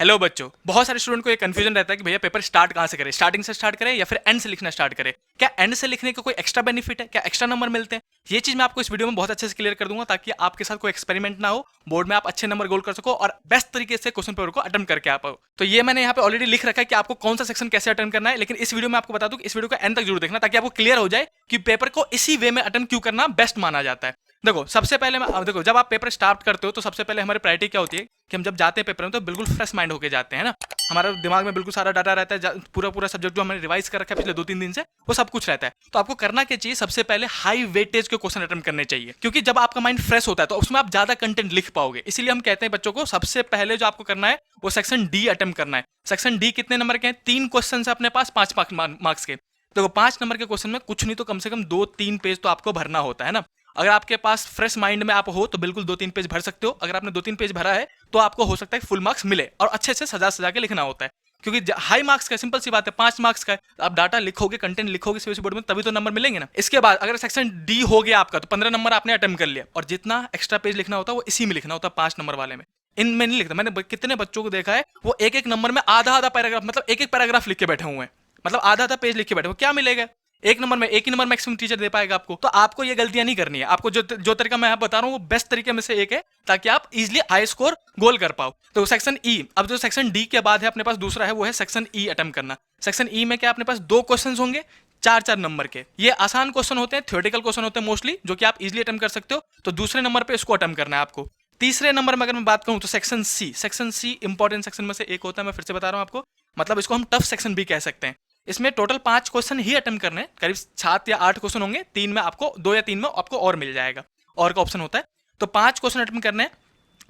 Hello बच्चों, बहुत सारे स्टूडेंट को ये कंफ्यूजन रहता है कि भैया पेपर स्टार्ट कहाँ से करें, स्टार्टिंग से स्टार्ट करें या फिर एंड से लिखना स्टार्ट करें। क्या एंड से लिखने का कोई एक्स्ट्रा बेनिफिट है, क्या एक्स्ट्रा नंबर मिलते हैं? ये चीज मैं आपको इस वीडियो में बहुत अच्छे से क्लियर कर दूंगा ताकि आपके साथ कोई एक्सपेरिमेंट ना हो, बोर्ड में आप अच्छे नंबर गोल कर सको और बेस्ट तरीके से क्वेश्चन पेपर को अटेम्प्ट करके आ पाओ। तो ये मैंने यहाँ पे ऑलरेडी लिख रखा है कि आपको कौन सा सेक्शन कैसे अटेम्प्ट करना है, लेकिन इस वीडियो में आपको बता दूं कि इस वीडियो को एंड तक जरूर देखना ताकि आपको क्लियर हो जाए कि पेपर को इसी वे में अटेम्प्ट क्यों करना बेस्ट माना जाता है। देखो सबसे पहले देखो जब आप पेपर स्टार्ट करते हो तो सबसे पहले हमारी प्रायोरिटी क्या होती है कि हम जब जाते हैं पेपर में तो बिल्कुल फ्रेश माइंड होके जाते हैं ना। हमारे दिमाग में बिल्कुल सारा डाटा रहता है, पूरा पूरा सब्जेक्ट जो हमने रिवाइज कर रखा है पिछले 2-3 दिन से वो सब कुछ रहता है। तो आपको करना क्या चाहिए, सबसे पहले हाई वेटेज के क्वेश्चन अटेम्प्ट करने चाहिए, क्योंकि जब आपका माइंड फ्रेश होता है तो उसमें आप ज्यादा कंटेंट लिख पाओगे। इसीलिए हम कहते हैं बच्चों को सबसे पहले जो आपको करना है वो सेक्शन डी अटेम्प्ट करना है। सेक्शन डी कितने नंबर के हैं? 3 क्वेश्चन है अपने पास 5 मार्क्स के। देखो 5 नंबर के क्वेश्चन में कुछ नहीं तो कम से कम 2-3 पेज तो आपको भरना होता है ना। अगर आपके पास फ्रेश माइंड में आप हो तो बिल्कुल 2-3 पेज भर सकते हो। अगर आपने 2-3 पेज भरा है तो आपको हो सकता है फुल मार्क्स मिले, और अच्छे से सजा सजा के लिखना होता है, क्योंकि हाई मार्क्स का सिंपल सी बात है 5 मार्क्स का है। आप डाटा लिखोगे, कंटेंट लिखोगे सीबीएसई बोर्ड में, तभी तो नंबर मिलेंगे ना। इसके बाद अगर सेक्शन डी हो गया आपका तो 15 नंबर आपने अटेम्प्ट कर लिया, और जितना एक्स्ट्रा पेज लिखना होता है वो इसी में लिखना होता है 5 नंबर वाले में। इनमें नहीं लिखता। मैंने कितने बच्चों को देखा है वो एक एक नंबर में आधा आधा पैराग्राफ, मतलब एक एक पैराग्राफ लिख के बैठे हुए हैं, मतलब आधा आधा पेज लिख के बैठे हुए। क्या मिलेगा? एक नंबर में एक ही नंबर मैक्सिमम टीचर दे पाएगा आपको। तो आपको ये गलतियां नहीं करनी है। आपको जो तरीका मैं बता रहा हूँ वो बेस्ट तरीके में से एक है ताकि आप इजीली हाई स्कोर गोल कर पाओ। तो सेक्शन ई, अब जो सेक्शन डी के बाद है अपने पास दूसरा है वो है सेक्शन ई अटेम्प्ट करना। सेक्शन ई में क्या अपने पास 2 क्वेश्चन होंगे 4-4 नंबर के। ये आसान क्वेश्चन होते हैं, थ्योरेटिकल क्वेश्चन होते हैं मोस्टली, जो कि आप इजीली अटेम्प्ट कर सकते हो। तो दूसरे नंबर पे इसको अटेम्प्ट करना है आपको। तीसरे नंबर में अगर मैं बात करूं तो section C. Section C important section में से एक होता है, मैं फिर से बता रहा हूं आपको, मतलब इसको हम टफ सेक्शन भी कह सकते हैं। इसमें टोटल 5 क्वेश्चन ही अटेम्प्ट करने हैं, करीब 7 या 8 क्वेश्चन होंगे, 3 में आपको 2 या 3 में आपको और मिल जाएगा, और का ऑप्शन होता है। तो 5 क्वेश्चन अटेम्प्ट करने हैं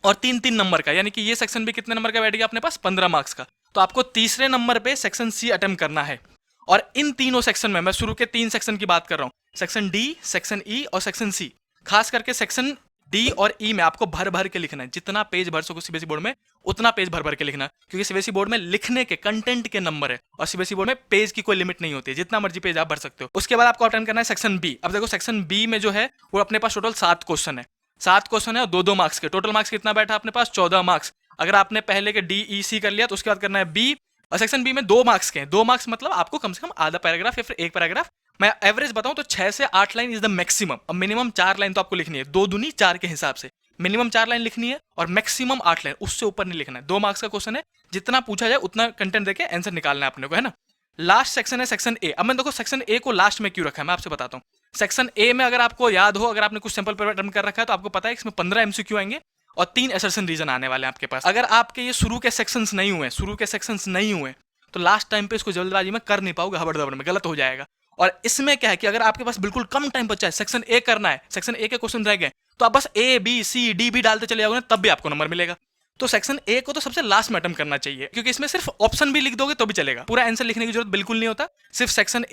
और 3-3 नंबर का, यानी कि ये सेक्शन भी कितने नंबर का बैठ गया अपने पास? 15 मार्क्स का। तो आपको तीसरे नंबर पे सेक्शन सी अटेम्प्ट करना है। और इन तीनों सेक्शन में मैं शुरू के 3 सेक्शन की बात कर रहा हूं, सेक्शन डी, सेक्शन ई और सेक्शन सी। खास करके सेक्शन डी और ई में आपको भर भर के लिखना है, जितना पेज भर सको सीबीएसई बोर्ड में उतना पेज भर भर के लिखना, क्योंकि सीबीएसई बोर्ड में लिखने के कंटेंट के नंबर है और सीबीएसई बोर्ड में पेज की कोई लिमिट नहीं होती है, जितना मर्जी पेज आप भर सकते हो। उसके बाद आपको अटेम्प्ट करना है सेक्शन बी। अब देखो सेक्शन बी में जो है वो अपने पास टोटल 7 क्वेश्चन है। 7 क्वेश्चन है और 2-2 मार्क्स के। टोटल मार्क्स कितना बैठा अपने पास? 14 मार्क्स। अगर आपने पहले के डी ई सी कर लिया तो उसके बाद करना है बी, और सेक्शन बी में 2 मार्क्स के हैं। 2 मार्क्स मतलब आपको कम से कम आधा पैराग्राफ या फिर एक पैराग्राफ, मैं एवरेज बताऊं तो 6 से 8 लाइन इज द मैक्सिमम। अब मिनिमम 4 लाइन तो आपको लिखनी है, 2 दूनी 4 के हिसाब से मिनिमम 4 लाइन लिखनी है और मैक्सिमम 8 लाइन, उससे ऊपर नहीं लिखना है। 2 मार्क्स का क्वेश्चन है, जितना पूछा जाए उतना कंटेंट देके आंसर निकालना है अपने को, है ना। लास्ट सेक्शन है सेक्शन ए। अब मैं देखो सेक्शन ए को लास्ट में क्यों रखा है मैं आपसे बताता हूँ। सेक्शन ए में अगर आपको याद हो, अगर आपने कुछ सैंपल पेपर अटेम्प्ट कर रखा है तो आपको पता है इसमें 15 एमसीक्यू आएंगे और 3 असर्शन रीजन आने वाले हैं आपके पास। अगर आपके ये शुरू के सेक्शंस नहीं हुए तो लास्ट टाइम पे इसको जल्दबाजी में कर नहीं पाओगे, हबड़ में गलत हो जाएगा। और इसमें क्या है कि अगर आपके पास बिल्कुल कम टाइम बचा है, सेक्शन ए करना है, सेक्शन ए के क्वेश्चन रह गए, तो आप बस ए बी सी डी भी डालते चले जाओगे तब भी आपको नंबर मिलेगा। तो सेक्शन ए को तो सबसे लास्ट में अटेम्प्ट करना चाहिए, क्योंकि इसमें सिर्फ ऑप्शन भी लिख दोगे तो भी चलेगा, पूरा आंसर लिखने की जरूरत बिल्कुल नहीं होता। सिर्फ सेक्शन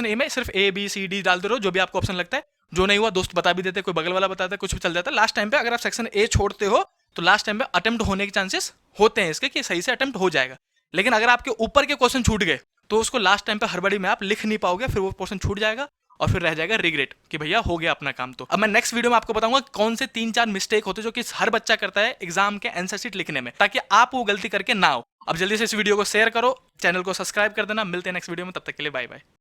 ए में सिर्फ ए बी सी डी डालते रहो, जो भी आपको ऑप्शन लगता है। जो नहीं हुआ दोस्त बता भी देते, कोई बगल वाला बताता है, कुछ भी चल जाता है। लास्ट टाइम पे अगर आप सेक्शन ए छोड़ते हो तो लास्ट टाइम पे अटेम्प्ट होने के चांसेस होते हैं इसके कि सही से अटेम्प्ट हो जाएगा। लेकिन अगर आपके ऊपर के क्वेश्चन छूट गए तो उसको लास्ट टाइम पे हड़बड़ी में आप लिख नहीं पाओगे, फिर वो क्वेश्चन छूट जाएगा और फिर रह जाएगा रिग्रेट कि भैया हो गया अपना काम। तो अब मैं नेक्स्ट वीडियो में आपको बताऊंगा कौन से 3-4 मिस्टेक होते हैं जो कि हर बच्चा करता है एग्जाम के आंसर शीट लिखने में, ताकि आप वो गलती करके ना हो। अब जल्दी से इस वीडियो को शेयर करो, चैनल को सब्सक्राइब कर देना। मिलते हैं नेक्स्ट वीडियो में, तब तक के लिए बाय बाय।